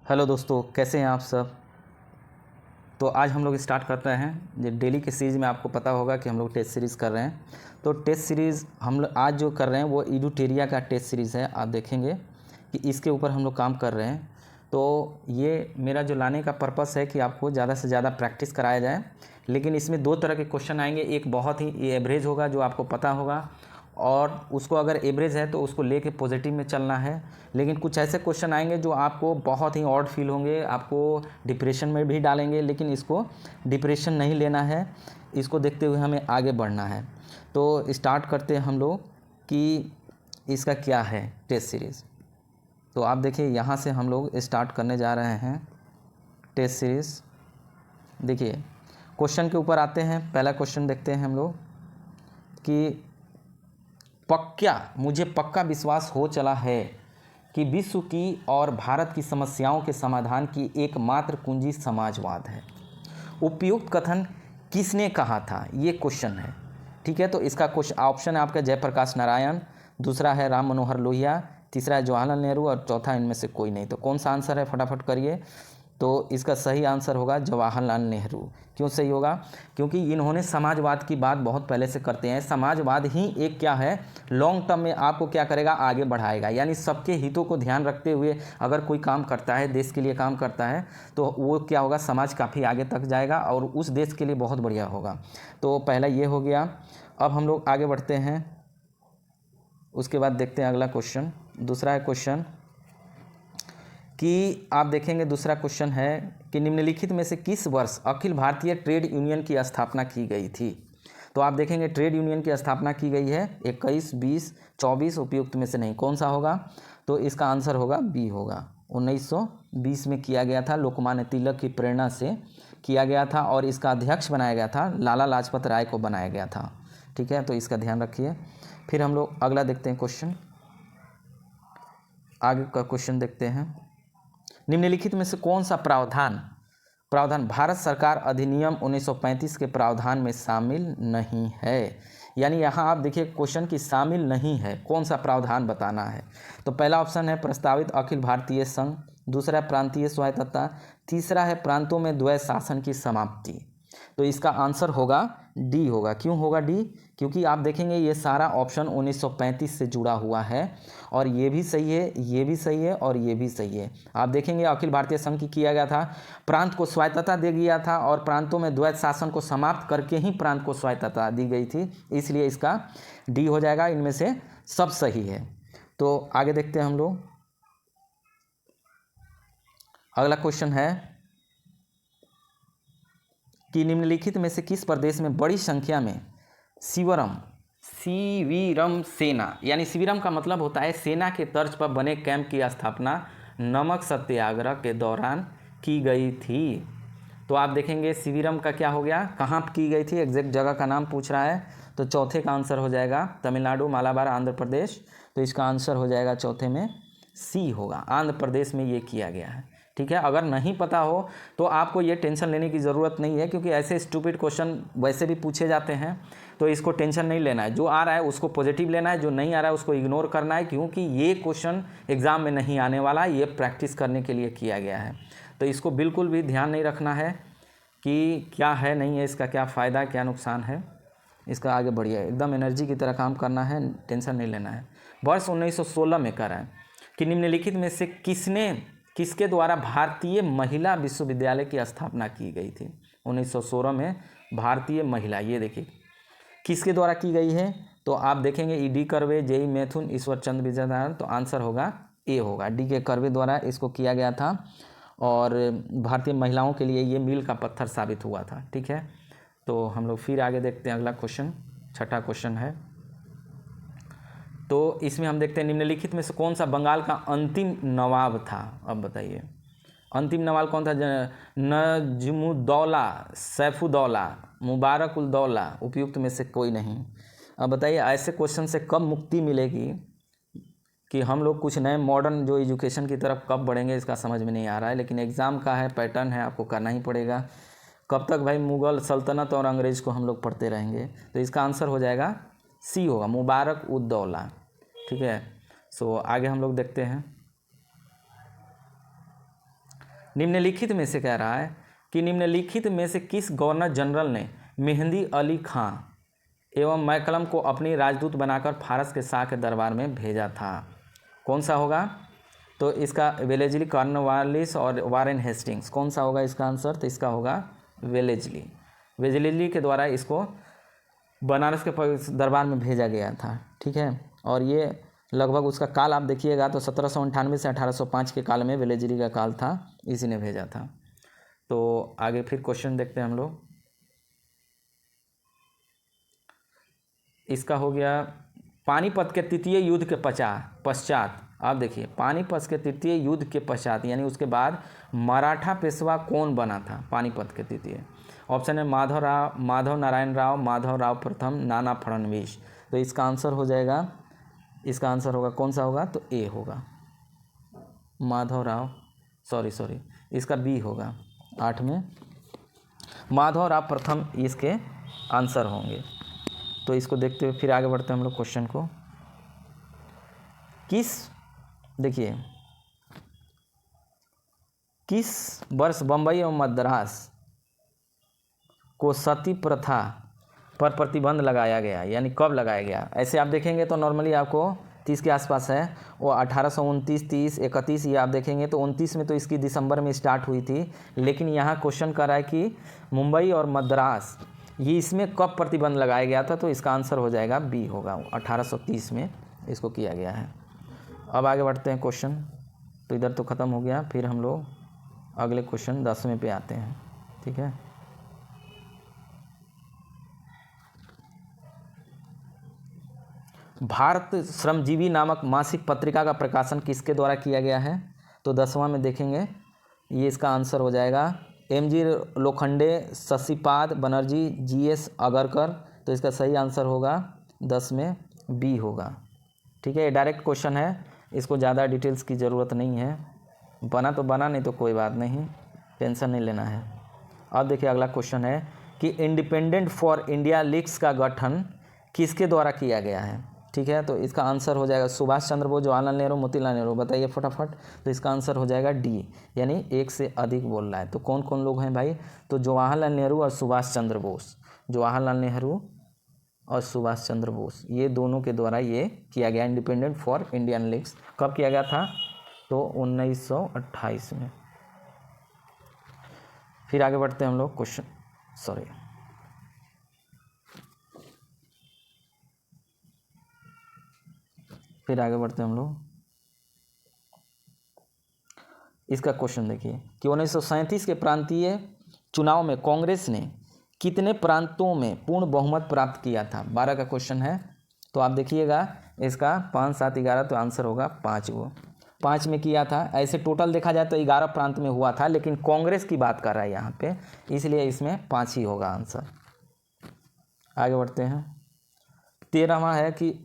Hello दोस्तों, कैसे हैं आप सब। तो आज हम लोग स्टार्ट करते हैं ये डेली के सीरीज़ में। आपको पता होगा कि हम लोग टेस्ट सीरीज़ कर रहे हैं। तो टेस्ट सीरीज़ हम लोग आज जो कर रहे हैं वो इडुटेरिया का टेस्ट सीरीज़ है। आप देखेंगे कि इसके ऊपर हम लोग काम कर रहे हैं। तो ये मेरा जो लाने का पर्पस है कि आपको ज़्यादा से ज़्यादा प्रैक्टिस कराया जाए। लेकिन इसमें दो तरह के क्वेश्चन आएंगे। एक बहुत ही एवरेज होगा जो आपको पता होगा, और उसको अगर एवरेज है तो उसको लेके पॉजिटिव में चलना है। लेकिन कुछ ऐसे क्वेश्चन आएंगे जो आपको बहुत ही ऑड फील होंगे, आपको डिप्रेशन में भी डालेंगे। लेकिन इसको डिप्रेशन नहीं लेना है, इसको देखते हुए हमें आगे बढ़ना है। तो स्टार्ट करते हैं हम लोग कि इसका क्या है टेस्ट सीरीज़। तो आप देखिए यहाँ से हम लोग स्टार्ट करने जा रहे हैं टेस्ट सीरीज़। देखिए क्वेश्चन के ऊपर आते हैं। पहला क्वेश्चन देखते हैं हम लोग कि मुझे पक्का विश्वास हो चला है कि विश्व की और भारत की समस्याओं के समाधान की एकमात्र कुंजी समाजवाद है। उपयुक्त कथन किसने कहा था, ये क्वेश्चन है। ठीक है, तो इसका क्वेश्चन ऑप्शन है आपका जयप्रकाश नारायण, दूसरा है राम मनोहर लोहिया, तीसरा है जवाहरलाल नेहरू और चौथा इनमें से कोई नहीं। तो कौन सा आंसर है, फटाफट करिए। तो इसका सही आंसर होगा जवाहरलाल नेहरू। क्यों सही होगा? क्योंकि इन्होंने समाजवाद की बात बहुत पहले से करते हैं। समाजवाद ही एक क्या है, लॉन्ग टर्म में आपको क्या करेगा, आगे बढ़ाएगा। यानी सबके हितों को ध्यान रखते हुए अगर कोई काम करता है, देश के लिए काम करता है, तो वो क्या होगा, समाज काफ़ी आगे तक जाएगा और उस देश के लिए बहुत बढ़िया होगा। तो पहला ये हो गया। अब हम लोग आगे बढ़ते हैं, उसके बाद देखते हैं अगला क्वेश्चन। दूसरा है क्वेश्चन कि आप देखेंगे, दूसरा क्वेश्चन है कि निम्नलिखित में से किस वर्ष अखिल भारतीय ट्रेड यूनियन की स्थापना की गई थी। तो आप देखेंगे ट्रेड यूनियन की स्थापना की गई है 21, 20, 24, उपयुक्त में से नहीं। कौन सा होगा? तो इसका आंसर होगा बी होगा। 1920 में किया गया था, लोकमान्य तिलक की प्रेरणा से किया गया था और इसका अध्यक्ष बनाया गया था, लाला लाजपत राय को बनाया गया था। ठीक है, तो इसका ध्यान रखिए। फिर हम लोग अगला देखते हैं क्वेश्चन, आगे का क्वेश्चन देखते हैं। निम्नलिखित में से कौन सा प्रावधान भारत सरकार अधिनियम 1935 के प्रावधान में शामिल नहीं है। यानी यहाँ आप देखिए क्वेश्चन की शामिल नहीं है, कौन सा प्रावधान बताना है। तो पहला ऑप्शन है प्रस्तावित अखिल भारतीय संघ, दूसरा है प्रांतीय स्वायत्तता, तीसरा है प्रांतों में द्वैध शासन की समाप्ति। तो इसका आंसर होगा डी होगा। क्यों होगा डी? क्योंकि आप देखेंगे ये सारा ऑप्शन 1935 से जुड़ा हुआ है और ये भी सही है, ये भी सही है और ये भी सही है। आप देखेंगे अखिल भारतीय संघ की किया गया था, प्रांत को स्वायत्तता दे दिया था और प्रांतों में द्वैध शासन को समाप्त करके ही प्रांत को स्वायत्तता दी गई थी, इसलिए इसका डी हो जाएगा। इनमें से सब सही है। तो आगे देखते हैं हम लोग। अगला क्वेश्चन है कि निम्नलिखित में से किस प्रदेश में बड़ी संख्या में शिविरम सेना, यानी शिविरम का मतलब होता है सेना के तर्ज पर बने कैंप की स्थापना नमक सत्याग्रह के दौरान की गई थी। तो आप देखेंगे शिविरम का क्या हो गया, कहाँ की गई थी, एग्जैक्ट जगह का नाम पूछ रहा है। तो चौथे का आंसर हो जाएगा तमिलनाडु, मालाबार, आंध्र प्रदेश। तो इसका आंसर हो जाएगा चौथे में सी होगा, आंध्र प्रदेश में ये किया गया है। ठीक है, अगर नहीं पता हो तो आपको ये टेंशन लेने की ज़रूरत नहीं है, क्योंकि ऐसे स्टूपिड क्वेश्चन वैसे भी पूछे जाते हैं। तो इसको टेंशन नहीं लेना है, जो आ रहा है उसको पॉजिटिव लेना है, जो नहीं आ रहा है उसको इग्नोर करना है, क्योंकि ये क्वेश्चन एग्ज़ाम में नहीं आने वाला, ये प्रैक्टिस करने के लिए किया गया है। तो इसको बिल्कुल भी ध्यान नहीं रखना है कि क्या है नहीं है, इसका क्या फ़ायदा क्या नुकसान है। इसका आगे बढ़िया एकदम एनर्जी की तरह काम करना है, टेंशन नहीं लेना है। वर्ष 1916 में कर रहा है कि निम्नलिखित में से किसके द्वारा भारतीय महिला विश्वविद्यालय की स्थापना की गई थी। 1916 में भारतीय महिला, ये देखिए किसके द्वारा की गई है। तो आप देखेंगे डी कर्वे, जेई मैथुन, ईश्वर चंद्र विद्यासागर। तो आंसर होगा ए होगा, डी के कर्वे द्वारा इसको किया गया था और भारतीय महिलाओं के लिए ये मील का पत्थर साबित हुआ था। ठीक है, तो हम लोग फिर आगे देखते हैं। अगला क्वेश्चन छठा क्वेश्चन है। तो इसमें हम देखते हैं निम्नलिखित में से कौन सा बंगाल का अंतिम नवाब था। अब बताइए अंतिम नवाब कौन था? नजमुद्दौला, सैफुद्दौला, मुबारकुद्दौला, उपयुक्त में से कोई नहीं। अब बताइए ऐसे क्वेश्चन से कब मुक्ति मिलेगी कि हम लोग कुछ नए मॉडर्न जो एजुकेशन की तरफ कब बढ़ेंगे, इसका समझ में नहीं आ रहा है। लेकिन एग्ज़ाम का है, पैटर्न है, आपको करना ही पड़ेगा। कब तक भाई मुग़ल सल्तनत और अंग्रेज़ को हम लोग पढ़ते रहेंगे। तो इसका आंसर हो जाएगा सी होगा, मुबारकुद्दौला। ठीक है, सो आगे हम लोग देखते हैं। निम्नलिखित में से कह रहा है कि निम्नलिखित में से किस गवर्नर जनरल ने मेहंदी अली खां एवं मैकलम को अपनी राजदूत बनाकर फारस के शाह के दरबार में भेजा था? कौन सा होगा? तो इसका वेलेस्ली, कॉर्नवालिस और वारेन हेस्टिंग्स। कौन सा होगा इसका आंसर? तो इसका होगा वेलेस्ली। वेलेस्ली के द्वारा इसको बनारस के दरबार में भेजा गया था। ठीक है, और ये लगभग उसका काल आप देखिएगा तो 1798 से 1805 के काल में वेलेस्ली का काल था, इसी ने भेजा था। तो आगे फिर क्वेश्चन देखते हैं हम लोग। इसका हो गया पानीपत के तृतीय युद्ध के पश्चात आप देखिए, पानीपत के तृतीय युद्ध के पश्चात यानी उसके बाद मराठा पेशवा कौन बना था पानीपत के तृतीय? ऑप्शन है माधव नारायण राव, माधव राव प्रथम, नाना फडणवीस। तो इसका आंसर हो जाएगा, इसका आंसर होगा कौन सा होगा? तो ए होगा, माधव राव, सॉरी इसका बी होगा। 8 में माधव राव प्रथम इसके आंसर होंगे। तो इसको देखते हुए फिर आगे बढ़ते हैं हम लोग क्वेश्चन को। देखिए किस वर्ष बम्बई एवं मद्रास को सती प्रथा पर प्रतिबंध लगाया गया, यानी कब लगाया गया? ऐसे आप देखेंगे तो नॉर्मली आपको 30 के आसपास है, वो 1829, 30, 31 ये आप देखेंगे तो 29 में तो इसकी दिसंबर में स्टार्ट हुई थी। लेकिन यहाँ क्वेश्चन कर रहा है कि मुंबई और मद्रास ये इसमें कब प्रतिबंध लगाया गया था? तो इसका आंसर हो जाएगा बी होगा, 1830 में इसको किया गया है। अब आगे बढ़ते हैं क्वेश्चन। तो इधर तो ख़त्म हो गया, फिर हम लोग अगले क्वेश्चन 10वें पे आते हैं। ठीक है, भारत श्रमजीवी नामक मासिक पत्रिका का प्रकाशन किसके द्वारा किया गया है? तो 10वां में देखेंगे, ये इसका आंसर हो जाएगा एम.जी. लोखंडे, शशिपाद बनर्जी, जी.एस. अगरकर। तो इसका सही आंसर होगा 10 में बी होगा। ठीक है, ये डायरेक्ट क्वेश्चन है, इसको ज़्यादा डिटेल्स की ज़रूरत नहीं है, बना तो बना, नहीं तो कोई बात नहीं, टेंशन नहीं लेना है। अब देखिए अगला क्वेश्चन है कि इंडिपेंडेंट फॉर इंडिया लीग्स का गठन किसके द्वारा किया गया है? ठीक है, तो इसका आंसर हो जाएगा सुभाष चंद्र बोस, जवाहरलाल नेहरू, मोतीलाल नेहरू। बताइए फटाफट। तो इसका आंसर हो जाएगा डी, यानी एक से अधिक बोल रहा है। तो कौन कौन लोग हैं भाई? तो जवाहरलाल नेहरू और सुभाष चंद्र बोस, जवाहरलाल नेहरू और सुभाष चंद्र बोस, ये दोनों के द्वारा ये किया गया इंडिपेंडेंट फॉर इंडियन लीग्स। कब किया गया था? तो 1928 में। फिर आगे बढ़ते हैं हम लोग क्वेश्चन, फिर आगे बढ़ते हैं हम लोग। इसका क्वेश्चन देखिए कि 1937 के प्रांतीय चुनाव में कांग्रेस ने कितने प्रांतों में पूर्ण बहुमत प्राप्त किया था? 12 का क्वेश्चन है। तो आप देखिएगा इसका 5, 7, 11, तो आंसर होगा 5 वो 5 में किया था। ऐसे टोटल देखा जाए तो 11 प्रांत में हुआ था, लेकिन कांग्रेस की बात कर रहा है यहाँ पे, इसलिए इसमें 5 ही होगा आंसर। आगे बढ़ते हैं। 13वां है कि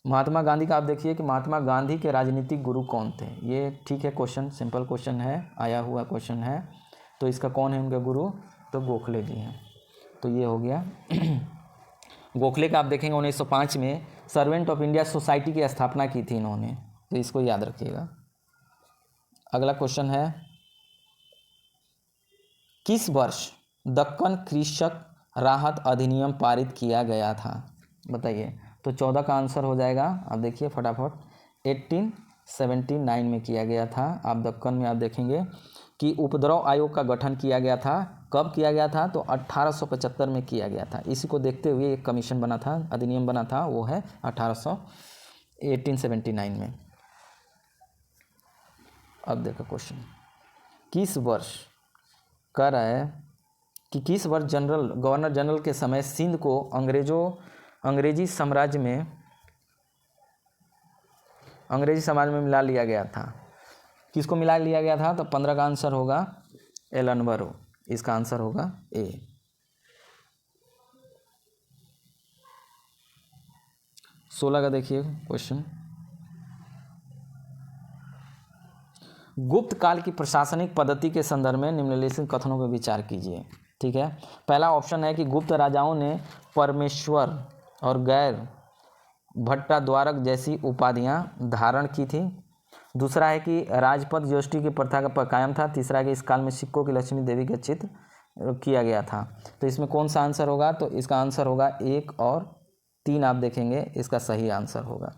महात्मा गांधी का आप देखिए कि महात्मा गांधी के राजनीतिक गुरु कौन थे? ये ठीक है क्वेश्चन, सिंपल क्वेश्चन है, आया हुआ क्वेश्चन है। तो इसका कौन है उनके गुरु? तो गोखले जी हैं। तो ये हो गया गोखले का आप देखेंगे 1905 में सर्वेंट ऑफ इंडिया सोसाइटी की स्थापना की थी इन्होंने, तो इसको याद रखिएगा। अगला क्वेश्चन है किस वर्ष दक्कन कृषक राहत अधिनियम पारित किया गया था? बताइए। तो 14 का आंसर हो जाएगा, आप देखिए फटाफट, 1879 में किया गया था। आप दक्कन में आप देखेंगे कि उपद्रव आयोग का गठन किया गया था। कब किया गया था? तो 1875 में किया गया था। इसी को देखते हुए एक कमीशन बना था, अधिनियम बना था, वो है 1879 में। अब देखो क्वेश्चन, किस वर्ष कह रहा है कि किस वर्ष गवर्नर जनरल के समय सिंध को अंग्रेजी साम्राज्य में मिला लिया गया था? किसको मिला लिया गया था? तो 15 का आंसर होगा एलनबरो, इसका आंसर होगा ए। 16 का देखिए क्वेश्चन, गुप्त काल की प्रशासनिक पद्धति के संदर्भ में निम्नलिखित कथनों पर विचार कीजिए। ठीक है, पहला ऑप्शन है कि गुप्त राजाओं ने परमेश्वर और गैर भट्टाद्वारक जैसी उपाधियां धारण की थी। दूसरा है कि राजपद ज्योष्ठी की प्रथा का कायम था। तीसरा है कि इस काल में सिक्कों की लक्ष्मी देवी का चित्र किया गया था। तो इसमें कौन सा आंसर होगा? तो इसका आंसर होगा 1 और 3। आप देखेंगे इसका सही आंसर होगा।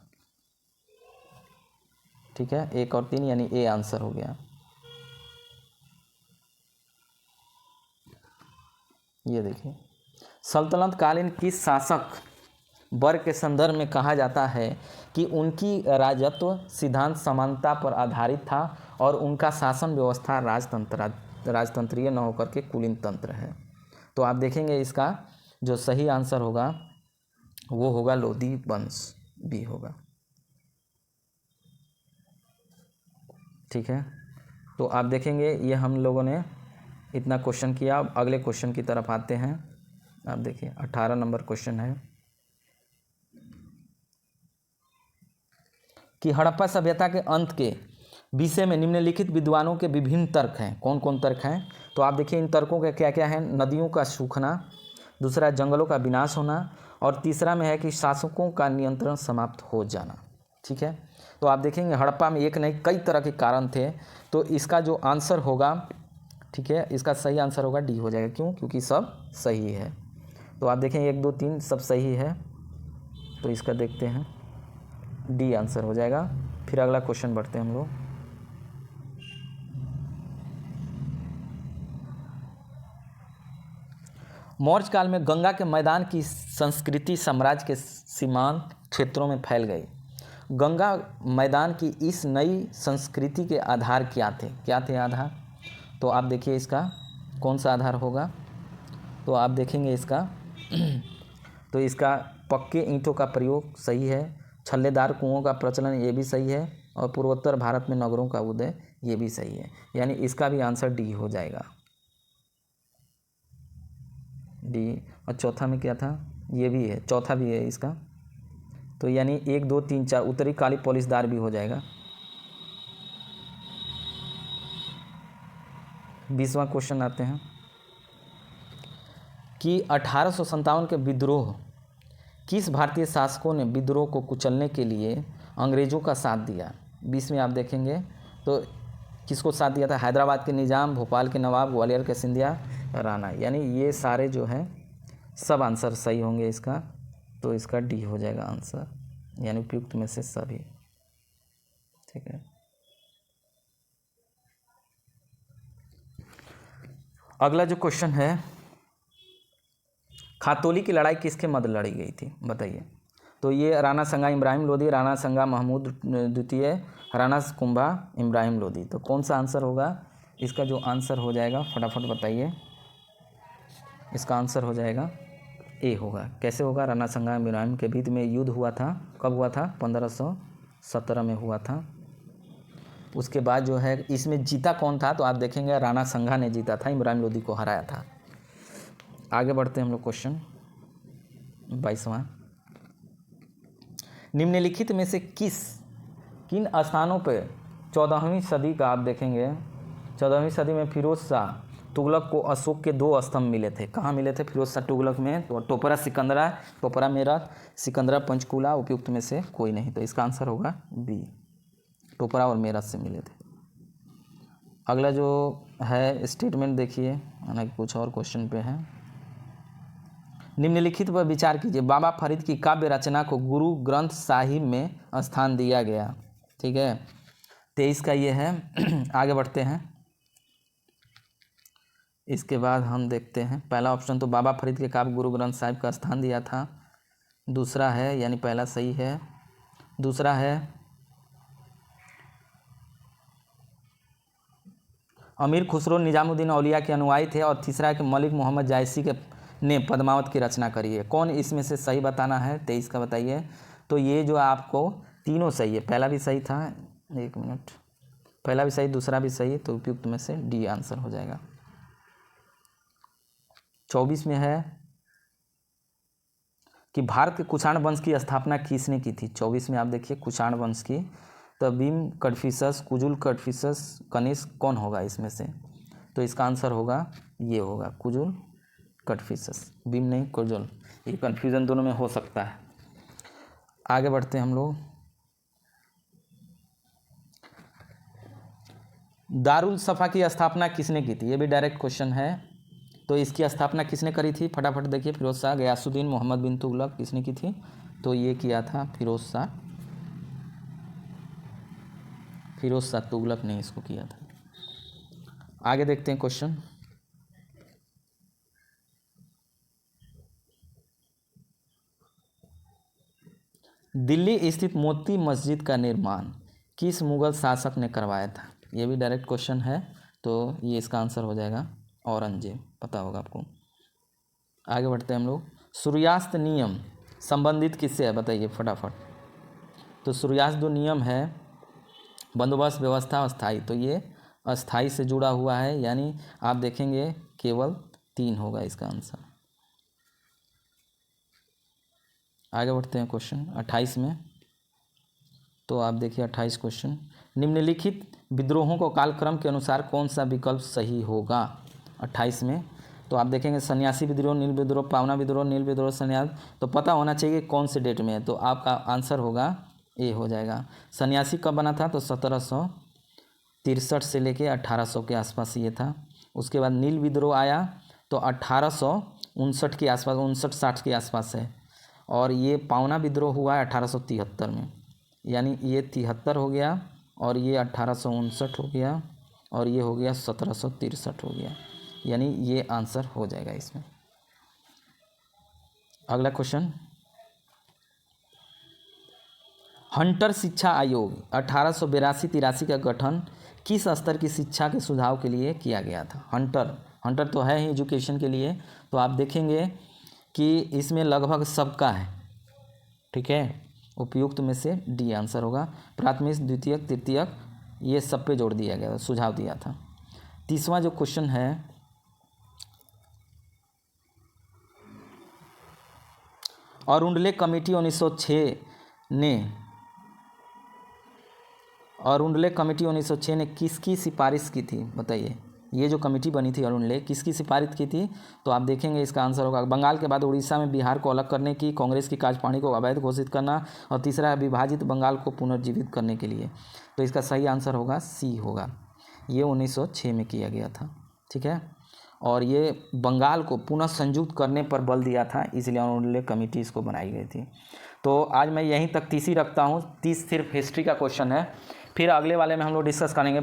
ठीक है, 1 और 3 यानी ए आंसर हो गया। ये देखिए, सल्तनत कालीन किस शासक वर्ग के संदर्भ में कहा जाता है कि उनकी राजत्व सिद्धांत समानता पर आधारित था और उनका शासन व्यवस्था राजतंत्रीय न होकर के कुलीन तंत्र है। तो आप देखेंगे इसका जो सही आंसर होगा वो होगा लोधी वंश, बी होगा। ठीक है, तो आप देखेंगे ये हम लोगों ने इतना क्वेश्चन किया। अब अगले क्वेश्चन की तरफ आते हैं। आप देखिए 18 नंबर क्वेश्चन है कि हड़प्पा सभ्यता के अंत के विषय में निम्नलिखित विद्वानों के विभिन्न तर्क हैं। कौन कौन तर्क हैं? तो आप देखिए इन तर्कों के क्या क्या हैं। नदियों का सूखना, दूसरा जंगलों का विनाश होना, और तीसरा में है कि शासकों का नियंत्रण समाप्त हो जाना। ठीक है, तो आप देखेंगे हड़प्पा में एक नहीं कई तरह के कारण थे। तो इसका जो आंसर होगा, ठीक है, इसका सही आंसर होगा डी हो जाएगा। क्यों? क्योंकि सब सही है। तो आप देखें 1 2 3 सब सही है, तो इसका देखते हैं डी आंसर हो जाएगा। फिर अगला क्वेश्चन बढ़ते हैं हम लोग। मौर्य काल में गंगा के मैदान की संस्कृति साम्राज्य के सीमांत क्षेत्रों में फैल गई। गंगा मैदान की इस नई संस्कृति के आधार क्या थे आधार? तो आप देखिए इसका कौन सा आधार होगा? तो आप देखेंगे इसका तो इसका पक्के ईंटों का प्रयोग सही है, छल्लेदार कुओं का प्रचलन ये भी सही है, और पूर्वोत्तर भारत में नगरों का उदय ये भी सही है। यानी इसका भी आंसर डी हो जाएगा, डी। और चौथा में क्या था? ये भी है, चौथा भी है इसका। तो यानी 1 2 3 4 उत्तरी काली पॉलिशदार भी हो जाएगा। 20वां क्वेश्चन आते हैं कि 1857 के विद्रोह किस भारतीय शासकों ने विद्रोह को कुचलने के लिए अंग्रेज़ों का साथ दिया? 20 में आप देखेंगे तो किसको साथ दिया था? हैदराबाद के निज़ाम, भोपाल के नवाब, ग्वालियर के सिंधिया, राणा। यानी ये सारे जो हैं सब आंसर सही होंगे इसका। तो इसका डी हो जाएगा आंसर, यानी उपयुक्त में से सभी। ठीक है, अगला जो क्वेश्चन है, खातौली की लड़ाई किसके मध्य लड़ी गई थी? बताइए। तो ये राणा संगा इब्राहिम लोदी, राणा संगा महमूद द्वितीय, राणा कुंभा इब्राहिम लोदी। तो कौन सा आंसर होगा? इसका जो आंसर हो जाएगा फटाफट बताइए। इसका आंसर हो जाएगा ए होगा। कैसे होगा? राणा संगा इब्राहिम के बीच में युद्ध हुआ था। कब हुआ था? 1517 में हुआ था। उसके बाद जो है इसमें जीता कौन था? तो आप देखेंगे राणा संगा ने जीता था, इब्राहिम लोदी को हराया था। आगे बढ़ते हैं हम लोग क्वेश्चन 22वां। निम्नलिखित में से किन स्थानों पर 14वीं सदी का आप देखेंगे 14वीं सदी में फिरोज शाह तुगलक को अशोक के 2 स्तंभ मिले थे? कहाँ मिले थे फिरोज शाह तुगलक में? तो टोपरा सिकंदरा, टोपरा मेरठ, सिकंदरा पंचकूला, उपयुक्त में से कोई नहीं। तो इसका आंसर होगा बी, टोपरा और मेरठ से मिले थे। अगला जो है स्टेटमेंट देखिए, हालांकि कुछ और क्वेश्चन पे है। निम्नलिखित पर विचार कीजिए। बाबा फरीद की काव्य रचना को गुरु ग्रंथ साहिब में स्थान दिया गया। ठीक है, 23 का ये है। आगे बढ़ते हैं। इसके बाद हम देखते हैं पहला ऑप्शन तो बाबा फरीद के काव्य गुरु ग्रंथ साहिब का स्थान दिया था। दूसरा है, यानी पहला सही है। दूसरा है अमीर खुसरो निजामुद्दीन औलिया के अनुयायी थे। और तीसरा है कि मलिक मोहम्मद जायसी ने पद्मावत की रचना करी है। कौन इसमें से सही बताना है? 23 का बताइए। तो ये जो आपको तीनों सही है। पहला भी सही था, 1 मिनट, पहला भी सही, दूसरा भी सही, तो उपयुक्त में से डी आंसर हो जाएगा। 24 में है कि भारत के कुषाण वंश की स्थापना किसने की थी? 24 में आप देखिए कुषाण वंश की, तो भीम कटफिसस, कुजुल कटफिसस, कनिष्क, कौन होगा इसमें से? तो इसका आंसर होगा ये होगा कुजुल कटफिसस, भीम नहीं कुजुल। ये कन्फ्यूज़न दोनों में हो सकता है। आगे बढ़ते हैं हम लोग। दारुल सफ़ा की स्थापना किसने की थी, ये भी डायरेक्ट क्वेश्चन है। तो इसकी स्थापना किसने करी थी, फटाफट देखिए। फिरोज शाह, गयासुद्दीन, मोहम्मद बिन तुगलक, किसने की थी, तो ये किया था फिरोज शाह तुगलक ने इसको किया था। आगे देखते हैं क्वेश्चन। दिल्ली स्थित मोती मस्जिद का निर्माण किस मुगल शासक ने करवाया था, ये भी डायरेक्ट क्वेश्चन है। तो ये इसका आंसर हो जाएगा औरंगजेब, पता होगा आपको। आगे बढ़ते हैं हम लोग। सूर्यास्त नियम संबंधित किससे है, बताइए फटाफट। तो सूर्यास्त जो नियम है, बंदोबस्त, व्यवस्था, अस्थाई, तो ये अस्थाई से जुड़ा हुआ है, यानी आप देखेंगे केवल 3 होगा इसका आंसर। आगे बढ़ते हैं क्वेश्चन 28 में। तो आप देखिए 28 क्वेश्चन, निम्नलिखित विद्रोहों को कालक्रम के अनुसार कौन सा विकल्प सही होगा 28 में। तो आप देखेंगे सन्यासी विद्रोह, नील विद्रोह, पावना विद्रोह, नील विद्रोह, सन्यास। तो पता होना चाहिए कौन से डेट में है, तो आपका आंसर होगा ए हो जाएगा। सन्यासी कब बना था, तो 1763 से लेके 1800 के आसपास ये था। उसके बाद नील विद्रोह आया तो 1859 के आसपास, 59-60 के आसपास है। और ये पावना विद्रोह हुआ है 1873 में, यानी ये 73 हो गया, और ये 1859 हो गया, और ये हो गया 1763 हो गया, यानी ये आंसर हो जाएगा इसमें। अगला क्वेश्चन, हंटर शिक्षा आयोग 1882-83 का गठन किस स्तर की शिक्षा के सुझाव के लिए किया गया था। हंटर तो है ही एजुकेशन के लिए, तो आप देखेंगे कि इसमें लगभग सबका है, ठीक है। उपयुक्त में से डी आंसर होगा। प्राथमिक, द्वितीयक, तृतीयक, ये सब पे जोड़ दिया गया, सुझाव दिया था। 30वां जो क्वेश्चन है, अरुंडले कमेटी 1906 ने किसकी सिफारिश की थी, बताइए। ये जो कमेटी बनी थी अरुंडले, किसकी सिफारिश की थी, तो आप देखेंगे इसका आंसर होगा बंगाल के बाद उड़ीसा में बिहार को अलग करने की, कांग्रेस की कार्यप्रणाली को अवैध घोषित करना, और तीसरा है विभाजित बंगाल को पुनर्जीवित करने के लिए। तो इसका सही आंसर होगा सी होगा, ये 1906 में किया गया था, ठीक है। और ये बंगाल को पुनः संयुक्त करने पर बल दिया था, इसलिए अरुंडले कमेटी इसको बनाई गई थी। तो आज मैं यहीं तक 30 ही रखता हूँ। 30 सिर्फ हिस्ट्री का क्वेश्चन है, फिर अगले वाले में हम लोग डिस्कस करेंगे